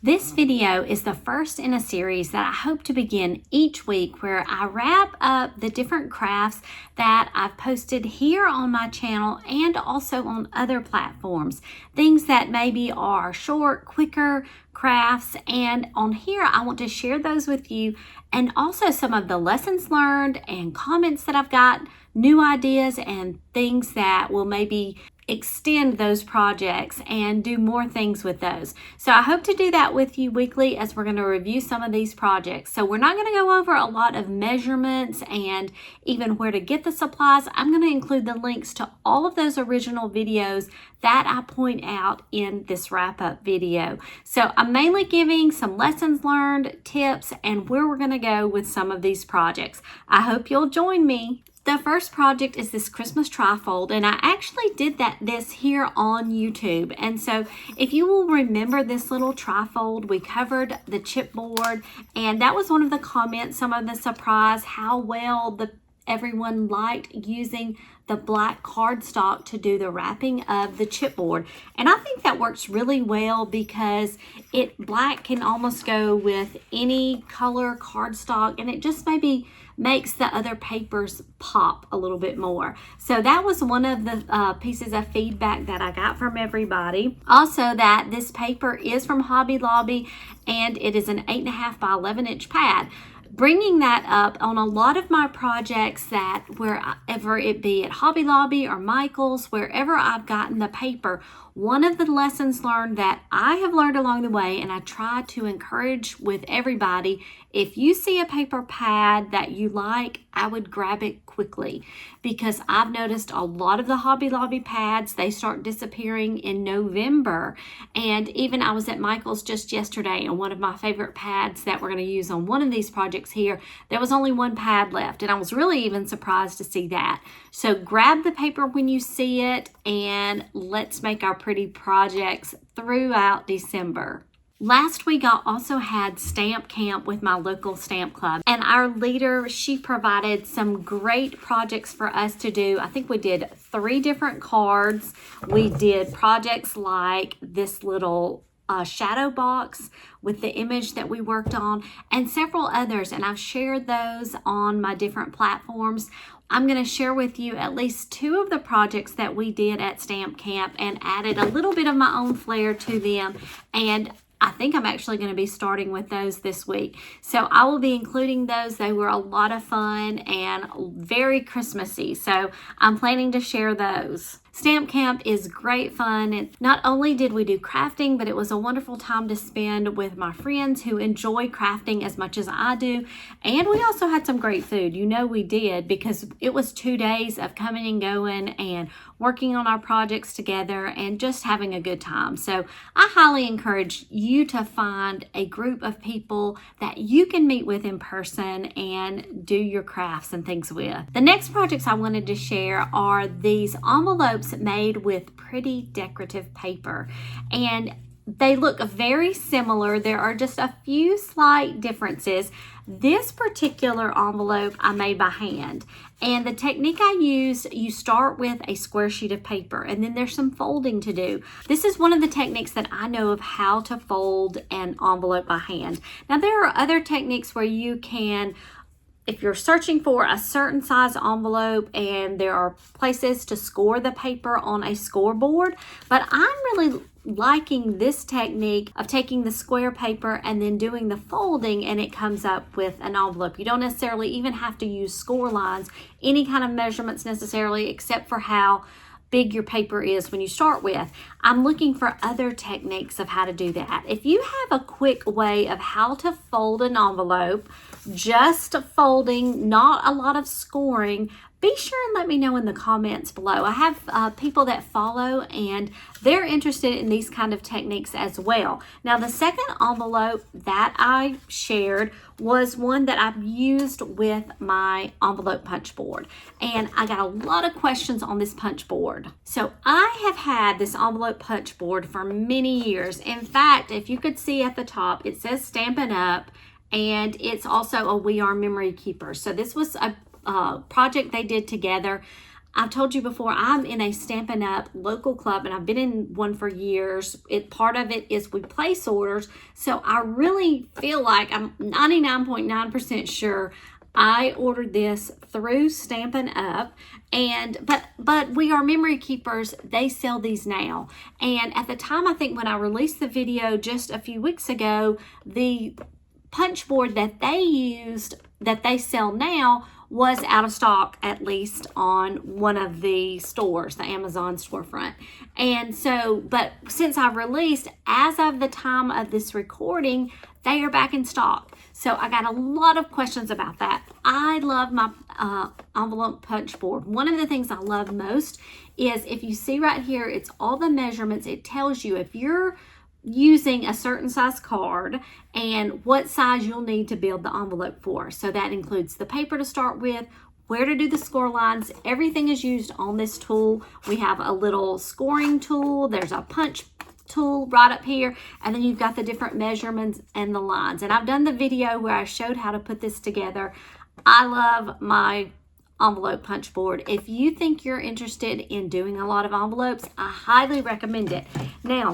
This video is the first in a series that I hope to begin each week where I wrap up the different crafts that I've posted here on my channel and also on other platforms. Things that maybe are short, quicker crafts, and on here I want to share those with you, and also some of the lessons learned and comments that I've got, new ideas and things that will maybe extend those projects and do more things with those. So I hope to do that with you weekly as we're going to review some of these projects. So we're not going to go over a lot of measurements and even where to get the supplies. I'm going to include the links to all of those original videos that I point out in this wrap-up video. So I'm mainly giving some lessons learned, tips, and where we're going to go with some of these projects. I hope you'll join me. The first project is this Christmas trifold, and I actually did this here on YouTube. And so if you will remember this little trifold, we covered the chipboard, and that was one of the comments, some of the surprise, how well everyone liked using the black cardstock to do the wrapping of the chipboard. And I think that works really well because black can almost go with any color cardstock, and it just maybe makes the other papers pop a little bit more. So that was one of the pieces of feedback that I got from everybody. Also, that this paper is from Hobby Lobby, and it is an 8.5 by 11 inch pad. Bringing that up on a lot of my projects, that wherever it be at Hobby Lobby or Michael's, wherever I've gotten the paper, one of the lessons learned that I have learned along the way, and I try to encourage with everybody, if you see a paper pad that you like, I would grab it quickly, because I've noticed a lot of the Hobby Lobby pads, they start disappearing in November. And even I was at Michael's just yesterday, and one of my favorite pads that we're going to use on one of these projects here, there was only one pad left, and I was really even surprised to see that. So grab the paper when you see it, and let's make our pretty projects throughout December. Last week, I also had Stamp Camp with my local stamp club, and our leader, she provided some great projects for us to do. I think we did 3 different cards. We did projects like this little shadow box with the image that we worked on, and several others, and I've shared those on my different platforms. I'm going to share with you at least 2 of the projects that we did at Stamp Camp and added a little bit of my own flair to them, and I think I'm actually going to be starting with those this week. So I will be including those. They were a lot of fun and very Christmassy. So I'm planning to share those. Stamp Camp is great fun. And not only did we do crafting, but it was a wonderful time to spend with my friends who enjoy crafting as much as I do. And we also had some great food. You know we did, because it was 2 days of coming and going and working on our projects together and just having a good time. So I highly encourage you to find a group of people that you can meet with in person and do your crafts and things with. The next projects I wanted to share are these envelopes made with pretty decorative paper, and they look very similar. There are just a few slight differences. This particular envelope I made by hand, and the technique I used, you start with a square sheet of paper, and then there's some folding to do. This is one of the techniques that I know of how to fold an envelope by hand. Now there are other techniques where you can, if you're searching for a certain size envelope, and there are places to score the paper on a scoreboard, but I'm really liking this technique of taking the square paper and then doing the folding, and it comes up with an envelope. You don't necessarily even have to use score lines, any kind of measurements necessarily, except for how big your paper is when you start with. I'm looking for other techniques of how to do that. If you have a quick way of how to fold an envelope, just folding, not a lot of scoring, be sure and let me know in the comments below. I have people that follow, and they're interested in these kind of techniques as well. Now, the second envelope that I shared was one that I've used with my envelope punch board, and I got a lot of questions on this punch board. So I have had this envelope punch board for many years. In fact, if you could see at the top, it says Stampin' Up, and it's also a We Are Memory Keeper. So this was a project they did together. I've told you before, I'm in a Stampin' Up! Local club, and I've been in one for years. Part of it is we place orders, so I really feel like I'm 99.9% sure I ordered this through Stampin' Up! And but we are memory keepers. They sell these now, and at the time, I think when I released the video just a few weeks ago, the punch board that they used, that they sell now, was out of stock, at least on one of the stores, the Amazon storefront. And so, but since I've released, as of the time of this recording, they are back in stock. So I got a lot of questions about that. I love my envelope punch board. One of the things I love most is, if you see right here, it's all the measurements. It tells you if you're using a certain size card and what size you'll need to build the envelope for. So that includes the paper to start with, where to do the score lines. Everything is used on this tool. We have a little scoring tool. There's a punch tool right up here, and then you've got the different measurements and the lines. And I've done the video where I showed how to put this together. I love my envelope punch board. If you think you're interested in doing a lot of envelopes, I highly recommend it. Now,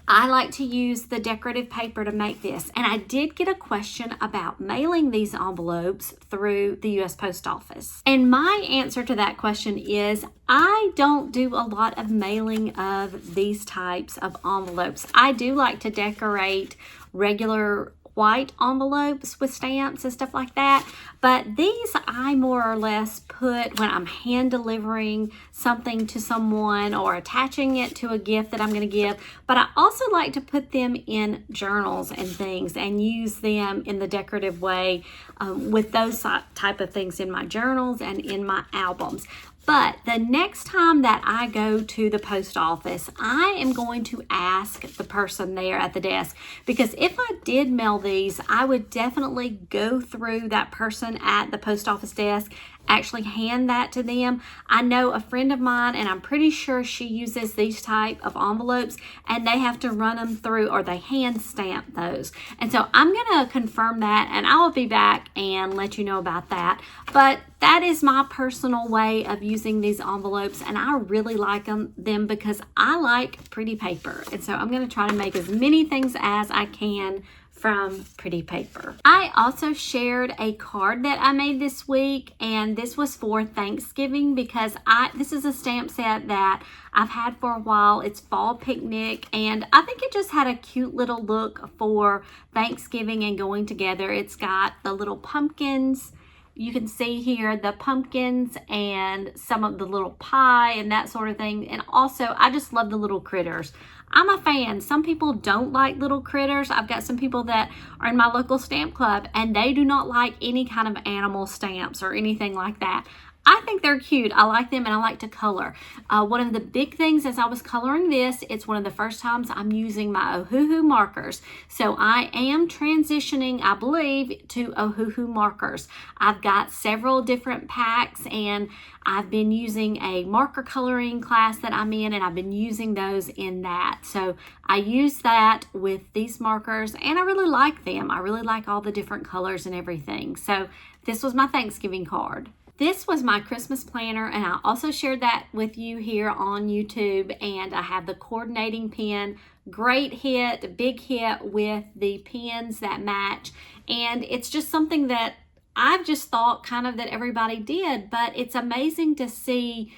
I like to use the decorative paper to make this, and I did get a question about mailing these envelopes through the U.S. Post Office. And my answer to that question is, I don't do a lot of mailing of these types of envelopes. I do like to decorate regular white envelopes with stamps and stuff like that, but these I more or less put when I'm hand delivering something to someone or attaching it to a gift that I'm going to give. But I also like to put them in journals and things and use them in the decorative way with those type of things in my journals and in my albums. But the next time that I go to the post office, I am going to ask the person there at the desk, because if I did mail these, I would definitely go through that person at the post office desk, actually hand that to them. I know a friend of mine, and I'm pretty sure she uses these type of envelopes, and they have to run them through, or they hand stamp those. And so I'm going to confirm that, and I will be back and let you know about that. But that is my personal way of using these envelopes, and I really like them because I like pretty paper. And so I'm going to try to make as many things as I can from pretty paper. I also shared a card that I made this week, and this was for Thanksgiving, because this is a stamp set that I've had for a while. It's Fall Picnic, and I think it just had a cute little look for Thanksgiving and going together. It's got the little pumpkins. You can see here the pumpkins and some of the little pie and that sort of thing. And also, I just love the little critters. I'm a fan. Some people don't like little critters. I've got some people that are in my local stamp club, and they do not like any kind of animal stamps or anything like that. I think they're cute. I like them, and I like to color. One of the big things as I was coloring this, it's one of the first times I'm using my Ohuhu markers. So I am transitioning, I believe, to Ohuhu markers. I've got several different packs, and I've been using a marker coloring class that I'm in, and I've been using those in that. So I use that with these markers, and I really like them. I really like all the different colors and everything. So this was my Thanksgiving card. This was my Christmas planner, and I also shared that with you here on YouTube, and I have the coordinating pen. Great hit, big hit with the pens that match, and it's just something that I've just thought kind of that everybody did, but it's amazing to see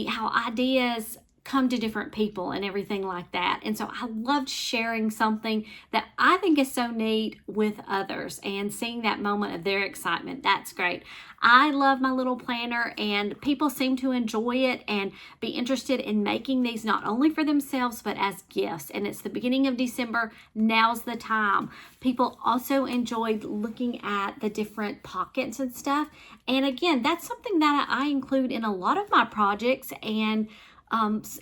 how ideas come to different people and everything like that. And so I loved sharing something that I think is so neat with others and seeing that moment of their excitement. That's great. I love my little planner, and people seem to enjoy it and be interested in making these not only for themselves but as gifts. And it's the beginning of December. Now's the time. People also enjoyed looking at the different pockets and stuff. And again, that's something that I include in a lot of my projects, and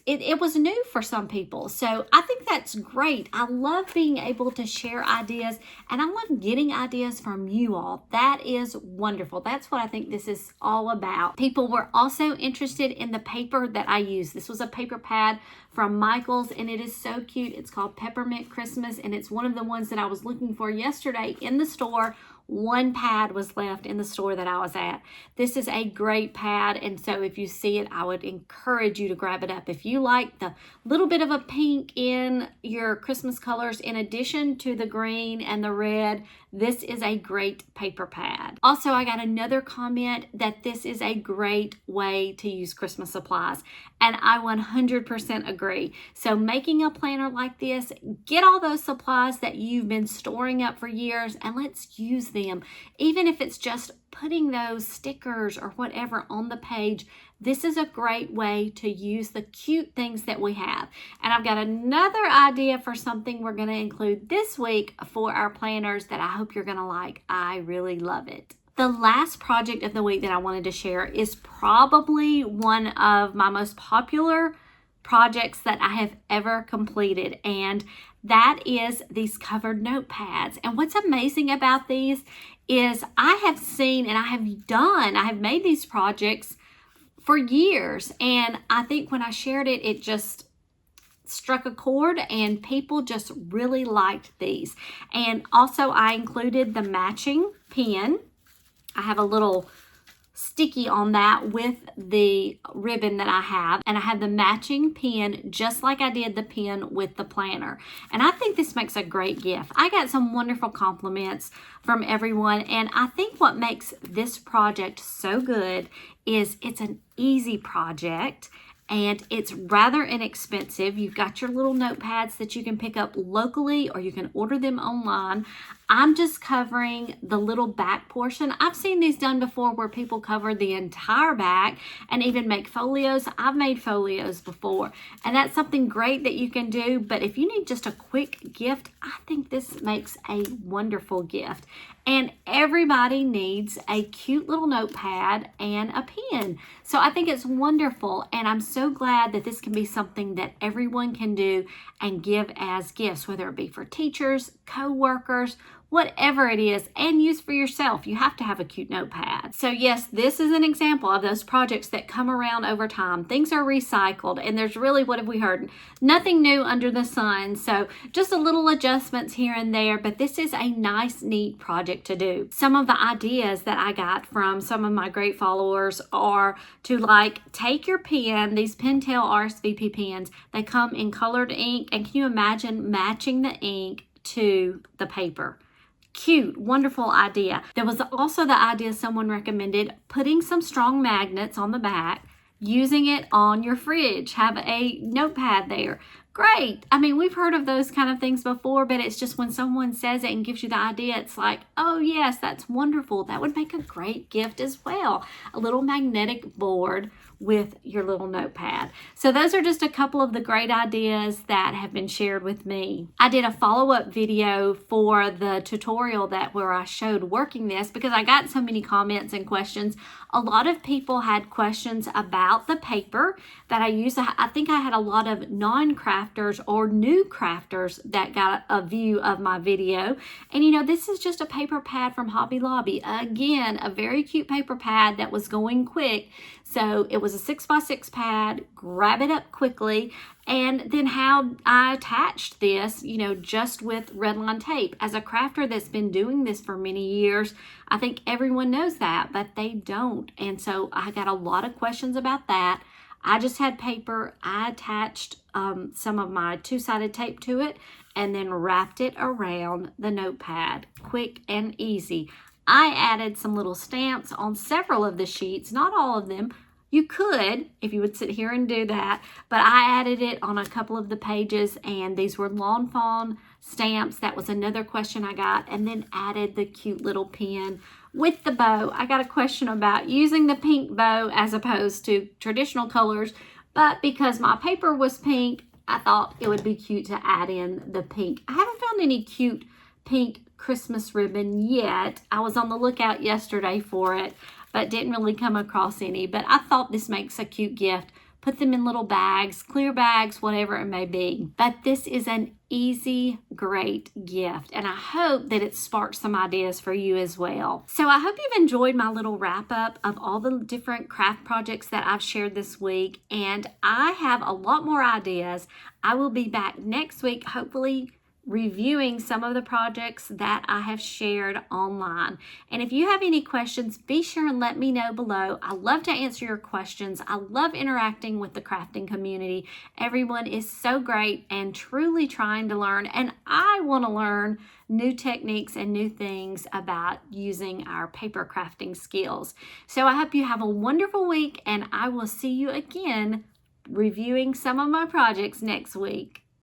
it was new for some people. So I think that's great. I love being able to share ideas, and I love getting ideas from you all. That is wonderful. That's what I think this is all about. People were also interested in the paper that I use. This was a paper pad from Michaels, and it is so cute. It's called Peppermint Christmas, and it's one of the ones that I was looking for yesterday in the store. one pad was left in the store that I was at. This is a great pad, and so if you see it, I would encourage you to grab it up. If you like the little bit of a pink in your Christmas colors in addition to the green and the red, this is a great paper pad. Also, I got another comment that this is a great way to use Christmas supplies, and I 100% agree. So making a planner like this, get all those supplies that you've been storing up for years and let's use them. Even if it's just putting those stickers or whatever on the page, this is a great way to use the cute things that we have. And I've got another idea for something we're going to include this week for our planners that I hope you're going to like. I really love it. The last project of the week that I wanted to share is probably one of my most popular projects that I have ever completed, and that is these covered notepads. And what's amazing about these is I have seen and I have made these projects for years, and I think when I shared it, it just struck a chord and people just really liked these. And also I included the matching pen. I have a little sticky on that with the ribbon that I have, and I have the matching pen just like I did the pen with the planner, and I think this makes a great gift. I got some wonderful compliments from everyone, and I think what makes this project so good is it's an easy project and it's rather inexpensive. You've got your little notepads that you can pick up locally or you can order them online. I'm just covering the little back portion. I've seen these done before where people cover the entire back and even make folios. I've made folios before, and that's something great that you can do. But if you need just a quick gift, I think this makes a wonderful gift. And everybody needs a cute little notepad and a pen. So I think it's wonderful, and I'm so glad that this can be something that everyone can do and give as gifts, whether it be for teachers, co-workers, whatever it is, and use for yourself. You have to have a cute notepad. So yes, this is an example of those projects that come around over time. Things are recycled, and there's really, what have we heard? Nothing new under the sun. So just a little adjustments here and there, but this is a nice, neat project to do. Some of the ideas that I got from some of my great followers are to take your pen, these Pentel RSVP pens, they come in colored ink, and can you imagine matching the ink to the paper? Cute, wonderful idea. There was also the idea someone recommended putting some strong magnets on the back, using it on your fridge, have a notepad there. Great. I mean, we've heard of those kind of things before, but it's just when someone says it and gives you the idea, it's like, oh yes, that's wonderful. That would make a great gift as well. A little magnetic board with your little notepad. So those are just a couple of the great ideas that have been shared with me. I did a follow-up video for the tutorial where I showed working this because I got so many comments and questions. A lot of people had questions about the paper that I use. I think I had a lot of non-crafters or new crafters that got a view of my video. And you know, this is just a paper pad from Hobby Lobby. Again, a very cute paper pad that was going quick. So it was a 6x6 pad, grab it up quickly, and then how I attached this, you know, just with red line tape. As a crafter that's been doing this for many years, I think everyone knows that, but they don't. And so I got a lot of questions about that. I just had paper. I attached some of my two-sided tape to it and then wrapped it around the notepad. Quick and easy. I added some little stamps on several of the sheets, not all of them. You could, if you would sit here and do that, but I added it on a couple of the pages, and these were lawn fawn stamps. That was another question I got, and then added the cute little pen with the bow. I got a question about using the pink bow as opposed to traditional colors, but because my paper was pink, I thought it would be cute to add in the pink. I haven't found any cute pink Christmas ribbon yet. I was on the lookout yesterday for it, but didn't really come across any. But I thought this makes a cute gift. Put them in little bags, clear bags, whatever it may be. But this is an easy, great gift, and I hope that it sparks some ideas for you as well. So I hope you've enjoyed my little wrap up of all the different craft projects that I've shared this week, and I have a lot more ideas. I will be back next week, hopefully reviewing some of the projects that I have shared online. And if you have any questions, be sure and let me know below. I love to answer your questions. I love interacting with the crafting community. Everyone is so great and truly trying to learn, and I want to learn new techniques and new things about using our paper crafting skills. So I hope you have a wonderful week, and I will see you again reviewing some of my projects next week.